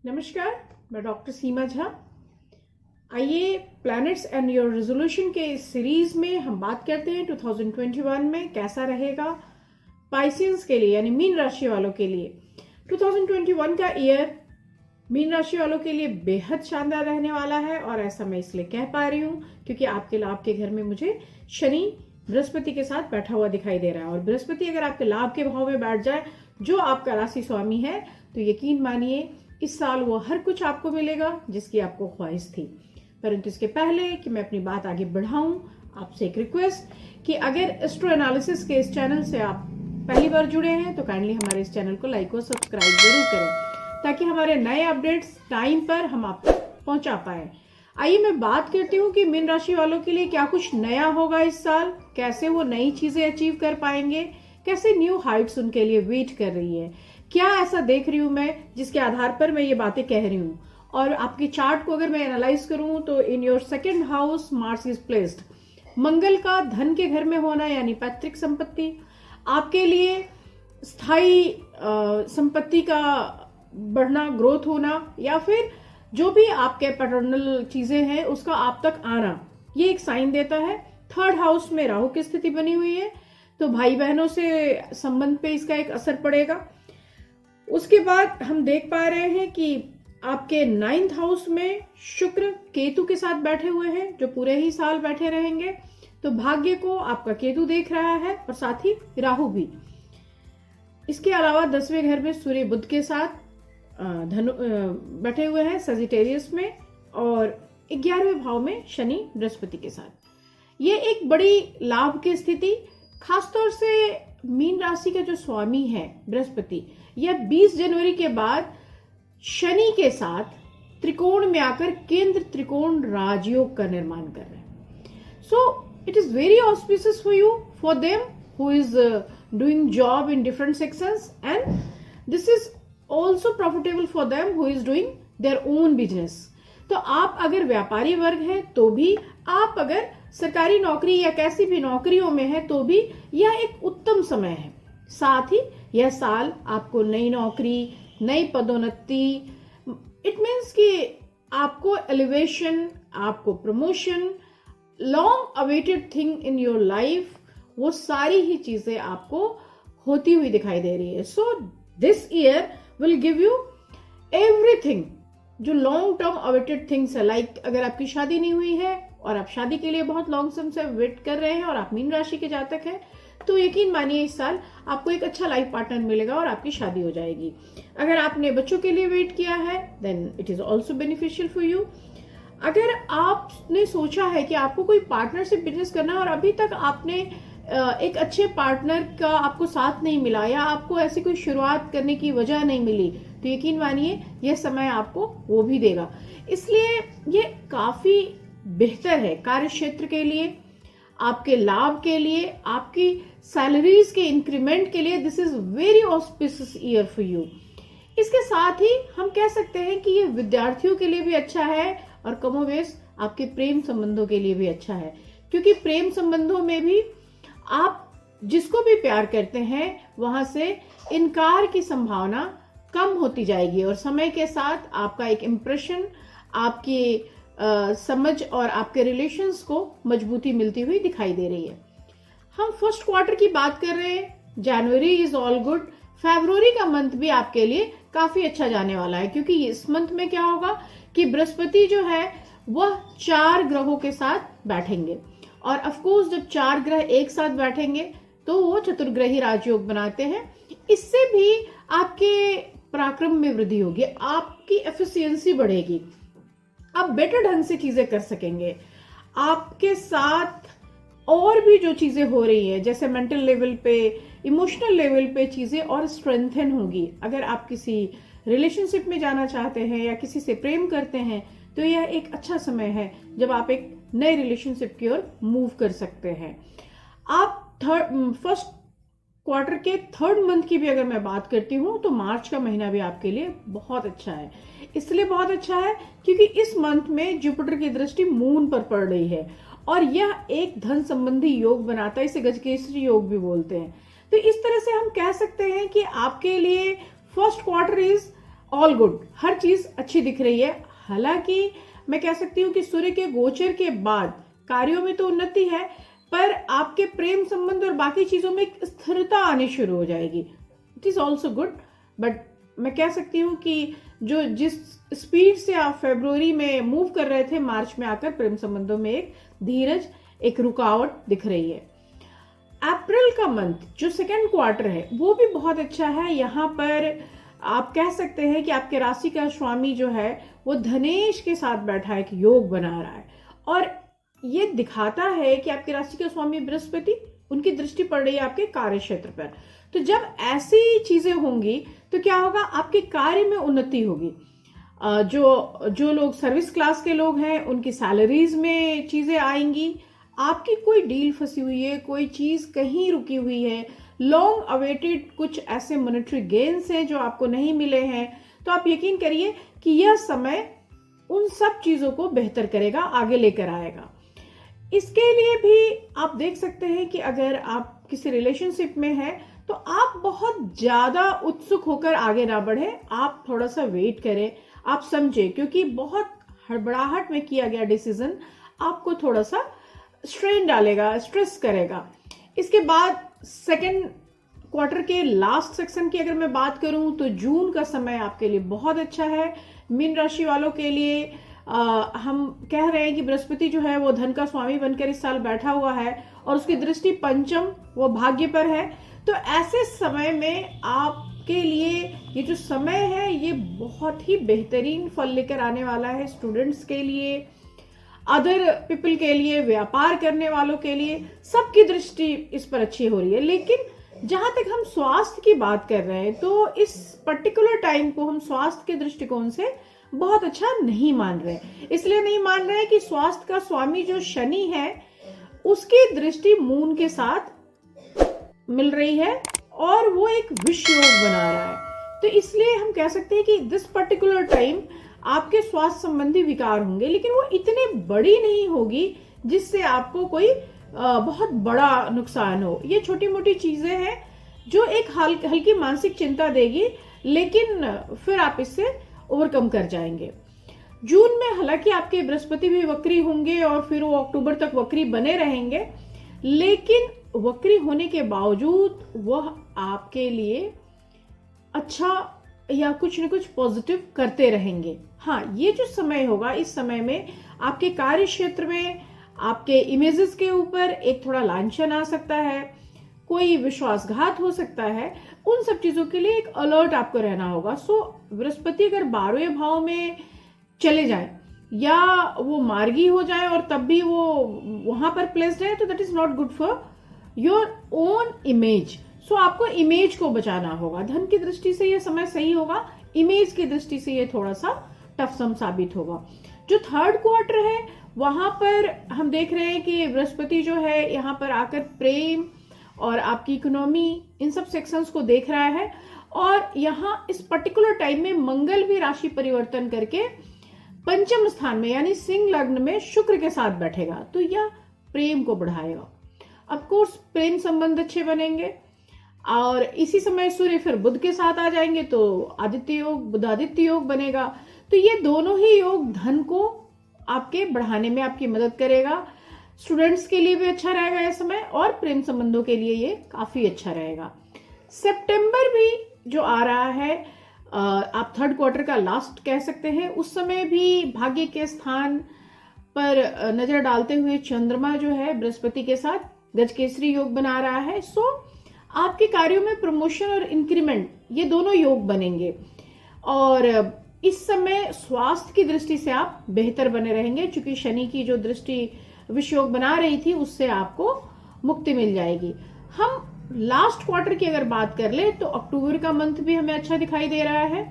नमस्कार, मैं डॉक्टर सीमा झा। आइए प्लैनेट्स एंड योर रेजोल्यूशन के इस सीरीज में हम बात करते हैं 2021 में कैसा रहेगा पाइसियंस के लिए, यानी मीन राशि वालों के लिए। 2021 का ईयर मीन राशि वालों के लिए बेहद शानदार रहने वाला है, और ऐसा मैं इसलिए कह पा रही हूँ क्योंकि आपके लाभ के घर में मुझे शनि बृहस्पति के साथ बैठा हुआ दिखाई दे रहा है। और बृहस्पति अगर आपके लाभ के भाव में बैठ जाए, जो आपका राशि स्वामी है, तो यकीन मानिए इस साल वो हर कुछ आपको मिलेगा जिसकी आपको ख्वाहिश थी। परंतु इसके पहले कि मैं अपनी बात आगे बढ़ाऊं, आपसे एक रिक्वेस्ट कि अगर एस्ट्रो एनालिसिस के इस चैनल से आप पहली बार जुड़े हैं तो काइंडली हमारे इस चैनल को लाइक और सब्सक्राइब जरूर करें, ताकि हमारे नए अपडेट्स टाइम पर हम आप तक पहुंचा पाए। आइए मैं बात करती हूँ कि मीन राशि वालों के लिए क्या कुछ नया होगा इस साल, कैसे वो नई चीजें अचीव कर पाएंगे, कैसे न्यू हाइट्स उनके लिए वेट कर रही है, क्या ऐसा देख रही हूं मैं जिसके आधार पर मैं ये बातें कह रही हूं। और आपके चार्ट को अगर मैं एनालाइज करूं तो in your second house Mars is placed. Mangal का धन के घर में होना, यानी पैतृक संपत्ति, आपके लिए स्थायी संपत्ति का बढ़ना, ग्रोथ होना, या फिर जो भी आपके पैटर्नल चीजें हैं उसका आप तक आना, ये एक साइन देता है। थर्ड हाउस में राहु की स्थिति बनी हुई है, तो भाई बहनों से संबंध पे इसका एक असर पड़ेगा। उसके बाद हम देख पा रहे हैं कि आपके 9th हाउस में शुक्र केतु के साथ बैठे हुए हैं, जो पूरे ही साल बैठे रहेंगे। तो भाग्य को आपका केतु देख रहा है और साथ ही राहु भी। इसके अलावा 10वें घर में सूर्य बुध के साथ बैठे हुए हैं सजिटेरियस में, और 11वें भाव में शनि बृहस्पति के साथ। ये एक बड़ी लाभ की स्थिति, खासतौर से मीन राशि का जो स्वामी है बृहस्पति, यह 20 जनवरी के बाद शनि के साथ त्रिकोण में आकर केंद्र त्रिकोण राजयोग का निर्माण कर रहे हैं। So it is very auspicious for you, for them who is doing job in different sections, and this is also profitable for them who is doing their own business. तो आप अगर व्यापारी वर्ग है तो भी, आप अगर सरकारी नौकरी या कैसी भी नौकरियों में है तो भी यह एक उत्तम समय है। साथ ही यह साल आपको नई नौकरी, नई पदोन्नति, इट मीन्स कि आपको एलिवेशन, आपको promotion, long awaited thing in your life, वो सारी ही चीजें आपको होती हुई दिखाई दे रही है। So this year will give you everything जो लॉन्ग टर्म अवेटेड थिंग्स है। लाइक अगर आपकी शादी नहीं हुई है और आप शादी के लिए बहुत लॉन्ग समय से वेट कर रहे हैं और आप मीन राशि के जातक हैं, तो यकीन मानिए इस साल आपको एक अच्छा लाइफ पार्टनर मिलेगा और आपकी शादी हो जाएगी। अगर आपने बच्चों के लिए वेट किया है then it is also beneficial for you. अगर आपने सोचा है कि आपको कोई पार्टनरशिप बिजनेस करना है और अभी तक आपने एक अच्छे पार्टनर का आपको साथ नहीं मिला, या आपको ऐसी कोई शुरुआत करने की वजह नहीं मिली, तो यकीन मानिए यह समय आपको वो भी देगा। इसलिए ये काफी बेहतर है कार्य क्षेत्र के लिए, आपके लाभ के लिए, आपकी सैलरीज के इंक्रीमेंट के लिए। This is very auspicious year for you. इसके साथ ही हम कह सकते हैं कि ये विद्यार्थियों के लिए भी अच्छा है, और कमोवेश आपके प्रेम संबंधों के लिए भी अच्छा है, क्योंकि प्रेम संबंधों में भी आप जिसको भी प्यार करते हैं वहां से इनकार की संभावना कम होती जाएगी, और समय के साथ आपका एक इम्प्रेशन, आपकी समझ और आपके रिलेशंस को मजबूती मिलती हुई दिखाई दे रही है। हम फर्स्ट क्वार्टर की बात कर रहे हैं, जनवरी इज ऑल गुड। फरवरी का मंथ भी आपके लिए काफी अच्छा जाने वाला है, क्योंकि इस मंथ में क्या होगा कि बृहस्पति जो है वह 4 ग्रहों के साथ बैठेंगे, और ऑफकोर्स जब 4 ग्रह एक साथ बैठेंगे तो वो चतुर्ग्रही राजयोग बनाते हैं। इससे भी आपके पराक्रम में वृद्धि होगी, आपकी एफिशिएंसी बढ़ेगी, आप बेटर ढंग से चीजें कर सकेंगे। आपके साथ और भी जो चीजें हो रही है, जैसे मेंटल लेवल पे, इमोशनल लेवल पे चीजें और स्ट्रेंथन होगी। अगर आप किसी रिलेशनशिप में जाना चाहते हैं या किसी से प्रेम करते हैं, तो यह एक अच्छा समय है जब आप एक नए रिलेशनशिप की ओर मूव कर सकते हैं। आप फर्स्ट क्वार्टर के थर्ड मंथ की भी अगर मैं बात करती हूँ तो मार्च का महीना भी आपके लिए बहुत अच्छा है। इसलिए बहुत अच्छा है क्योंकि इस मंथ में जुपिटर की दृष्टि मून पर पड़ रही है और यह एक धन संबंधी योग बनाता है, इसे गजकेसरी योग भी बोलते हैं। तो इस तरह से हम कह सकते हैं कि आपके लिए first quarter is all good, हर चीज अच्छी दिख रही है। हालांकि मैं कह सकती हूँ कि सूर्य के गोचर के बाद कार्यों में तो उन्नति है, पर आपके प्रेम संबंध और बाकी चीजों में एक स्थिरता आनी शुरू हो जाएगी। It is also good, but मैं कह सकती हूँ कि जो जिस स्पीड से आप फरवरी में मूव कर रहे थे, मार्च में आकर प्रेम संबंधों में एक धीरज, एक रुकावट दिख रही है। अप्रैल का मंथ जो सेकेंड क्वार्टर है वो भी बहुत अच्छा है। यहाँ पर आप कह सकते हैं कि आपके राशि का स्वामी जो है वो धनेश के साथ बैठा है, एक योग बना रहा है और ये दिखाता है कि आपकी राशि के स्वामी बृहस्पति, उनकी दृष्टि पड़ रही है आपके कार्य क्षेत्र पर। तो जब ऐसी चीजें होंगी तो क्या होगा, आपके कार्य में उन्नति होगी। जो लोग सर्विस क्लास के लोग हैं उनकी सैलरीज में चीजें आएंगी। आपकी कोई डील फंसी हुई है, कोई चीज कहीं रुकी हुई है, लॉन्ग अवेटेड कुछ ऐसे मॉनेटरी गेन्स हैं जो आपको नहीं मिले हैं, तो आप यकीन करिए कि यह समय उन सब चीजों को बेहतर करेगा, आगे लेकर आएगा। इसके लिए भी आप देख सकते हैं कि अगर आप किसी रिलेशनशिप में हैं तो आप बहुत ज्यादा उत्सुक होकर आगे ना बढ़े, आप थोड़ा सा वेट करें, आप समझे, क्योंकि बहुत हड़बड़ाहट में किया गया डिसीजन आपको थोड़ा सा स्ट्रेन डालेगा, स्ट्रेस करेगा। इसके बाद सेकेंड क्वार्टर के लास्ट सेक्शन की अगर मैं बात करूं तो जून का समय आपके लिए बहुत अच्छा है। मीन राशि वालों के लिए हम कह रहे हैं कि बृहस्पति जो है वो धन का स्वामी बनकर इस साल बैठा हुआ है और उसकी दृष्टि पंचम, वो भाग्य पर है। तो ऐसे समय में आपके लिए ये जो समय है ये बहुत ही बेहतरीन फल लेकर आने वाला है। स्टूडेंट्स के लिए, अदर पीपल के लिए, व्यापार करने वालों के लिए, सबकी दृष्टि इस पर अच्छी हो रही है। लेकिन जहां तक हम स्वास्थ्य की बात कर रहे हैं तो इस पर्टिकुलर टाइम को हम स्वास्थ्य के दृष्टिकोण से बहुत अच्छा नहीं मान रहे। इसलिए नहीं मान रहे कि स्वास्थ्य का स्वामी जो शनि है उसकी दृष्टि मून के साथ मिल रही है और वो एक विष योग बना रहा है। तो इसलिए हम कह सकते हैं कि दिस पर्टिकुलर टाइम आपके स्वास्थ्य संबंधी विकार होंगे, लेकिन वो इतने बड़ी नहीं होगी जिससे आपको कोई बहुत बड़ा नुकसान हो। ये छोटी मोटी चीजें हैं जो एक हल्की मानसिक चिंता देगी, लेकिन फिर आप इससे ओवरकम कर जाएंगे। जून में हालांकि आपके बृहस्पति भी वक्री होंगे और फिर वो अक्टूबर तक वक्री बने रहेंगे, लेकिन वक्री होने के बावजूद वह आपके लिए अच्छा या कुछ न कुछ पॉजिटिव करते रहेंगे। हाँ, ये जो समय होगा, इस समय में आपके कार्य क्षेत्र में आपके इमेजेस के ऊपर एक थोड़ा लांछन आ सकता है, कोई विश्वासघात हो सकता है। उन सब चीजों के लिए एक अलर्ट आपको रहना होगा। सो बृहस्पति अगर 12वें भाव में चले जाए या वो मार्गी हो जाए और तब भी वो वहां पर प्लेस्ड है तो that is not good for your own image. So आपको इमेज को बचाना होगा। धन की दृष्टि से ये समय सही होगा, इमेज की दृष्टि से ये थोड़ा सा टफ सम साबित होगा। जो थर्ड क्वार्टर है वहां पर हम देख रहे हैं कि बृहस्पति जो है यहाँ पर आकर प्रेम और आपकी इकोनॉमी, इन सब सेक्शंस को देख रहा है और यहाँ इस पर्टिकुलर टाइम में मंगल भी राशि परिवर्तन करके पंचम स्थान में यानी सिंह लग्न में शुक्र के साथ बैठेगा, तो यह प्रेम को बढ़ाएगा। ऑफ कोर्स प्रेम संबंध अच्छे बनेंगे और इसी समय सूर्य फिर बुध के साथ आ जाएंगे तो आदित्य योग, बुधादित्य योग बनेगा। तो ये दोनों ही योग धन को आपके बढ़ाने में आपकी मदद करेगा। स्टूडेंट्स के लिए भी अच्छा रहेगा ये समय और प्रेम संबंधों के लिए ये काफी अच्छा रहेगा। सितंबर भी जो आ रहा है, आप थर्ड क्वार्टर का लास्ट कह सकते हैं, उस समय भी भाग्य के स्थान पर नजर डालते हुए चंद्रमा जो है बृहस्पति के साथ गजकेसरी योग बना रहा है। सो आपके कार्यों में प्रमोशन और इंक्रीमेंट ये दोनों योग बनेंगे और इस समय स्वास्थ्य की दृष्टि से आप बेहतर बने रहेंगे, क्योंकि शनि की जो दृष्टि विष योग बना रही थी उससे आपको मुक्ति मिल जाएगी। हम लास्ट क्वार्टर की अगर बात कर ले तो अक्टूबर का मंथ भी हमें अच्छा दिखाई दे रहा है।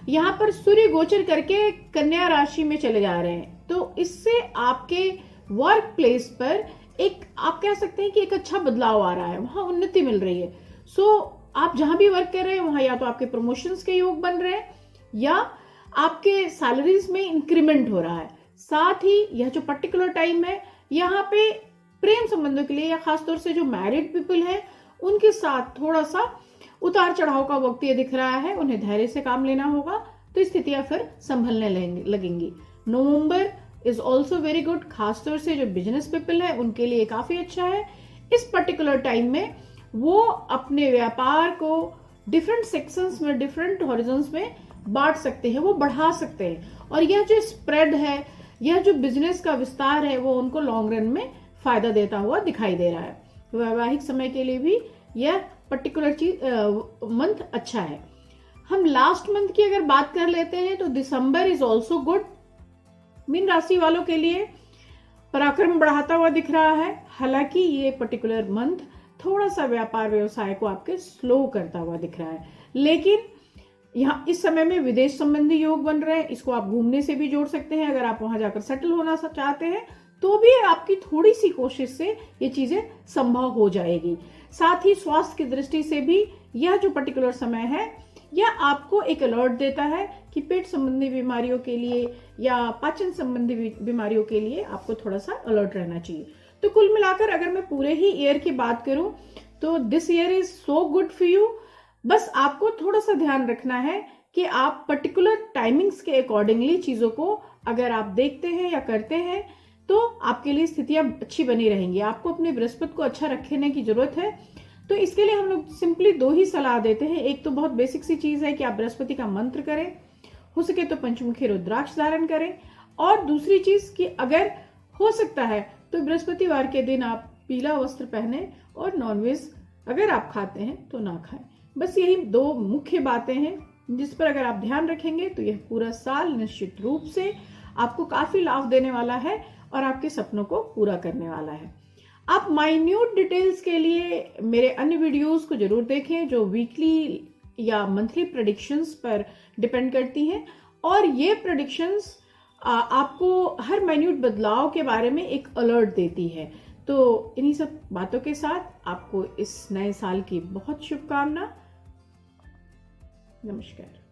यहाँ पर सूर्य गोचर करके कन्या राशि में चले जा रहे हैं, तो इससे आपके वर्क प्लेस पर एक आप कह सकते हैं कि एक अच्छा बदलाव आ रहा है, वहां उन्नति मिल रही है। सो आप जहां भी वर्क कर रहे हैं वहां या तो आपके प्रमोशंस के योग बन रहे हैं या आपके सैलरीज में इंक्रीमेंट हो रहा है। साथ ही यह जो पर्टिकुलर टाइम है यहाँ पे प्रेम संबंधों के लिए या खासतौर से जो मैरिड पीपल है उनके साथ थोड़ा सा उतार चढ़ाव का वक्त ये दिख रहा है, उन्हें धैर्य से काम लेना होगा, तो स्थितियां फिर संभलने लगेंगी। November is also very good, खासतौर से जो बिजनेस पीपल है उनके लिए काफी अच्छा है। इस पर्टिकुलर टाइम में वो अपने व्यापार को डिफरेंट सेक्शंस में, डिफरेंट हॉरिजॉन्स में बांट सकते हैं, वो बढ़ा सकते हैं, और यह जो स्प्रेड है, यह जो बिजनेस का विस्तार है, वो उनको लॉन्ग रन में फायदा देता हुआ दिखाई दे रहा है। वैवाहिक समय के लिए भी यह पर्टिकुलर चीज मंथ अच्छा है। हम लास्ट मंथ की अगर बात कर लेते हैं तो दिसंबर इज ऑल्सो गुड। मीन राशि वालों के लिए पराक्रम बढ़ाता हुआ दिख रहा है, हालांकि ये पर्टिकुलर मंथ थोड़ा सा व्यापार व्यवसाय को आपके स्लो करता हुआ दिख रहा है। लेकिन यहाँ इस समय में विदेश संबंधी योग बन रहे हैं, इसको आप घूमने से भी जोड़ सकते हैं। अगर आप वहां जाकर सेटल होना चाहते हैं तो भी आपकी थोड़ी सी कोशिश से ये चीजें संभव हो जाएगी। साथ ही स्वास्थ्य की दृष्टि से भी यह जो पर्टिकुलर समय है यह आपको एक अलर्ट देता है कि पेट संबंधी बीमारियों के लिए या पाचन संबंधी बीमारियों के लिए आपको थोड़ा सा अलर्ट रहना चाहिए। तो कुल मिलाकर अगर मैं पूरे ही ईयर की बात करूं तो this year is so good for you. बस आपको थोड़ा सा ध्यान रखना है कि आप पर्टिकुलर टाइमिंग्स के अकॉर्डिंगली चीजों को अगर आप देखते हैं या करते हैं तो आपके लिए स्थितियां अच्छी बनी रहेंगी। आपको अपने बृहस्पति को अच्छा रखने की जरूरत है, तो इसके लिए हम लोग सिंपली दो ही सलाह देते हैं। एक तो बहुत बेसिक सी चीज है कि आप बृहस्पति का मंत्र करें, हो सके तो पंचमुखी रुद्राक्ष धारण करें, और दूसरी चीज कि अगर हो सकता है तो बृहस्पतिवार के दिन आप पीला वस्त्र पहने और नॉनवेज अगर आप खाते हैं तो ना खाएं। बस यही दो मुख्य बातें हैं जिस पर अगर आप ध्यान रखेंगे तो यह पूरा साल निश्चित रूप से आपको काफी लाभ देने वाला है और आपके सपनों को पूरा करने वाला है। आप माइन्यूट डिटेल्स के लिए मेरे अन्य वीडियोस को जरूर देखें जो वीकली या मंथली प्रेडिक्शंस पर डिपेंड करती हैं, और ये प्रेडिक्शंस आपको हर माइन्यूट बदलाव के बारे में एक अलर्ट देती है। तो इन्हीं सब बातों के साथ आपको इस नए साल की बहुत शुभकामना। नमस्कार।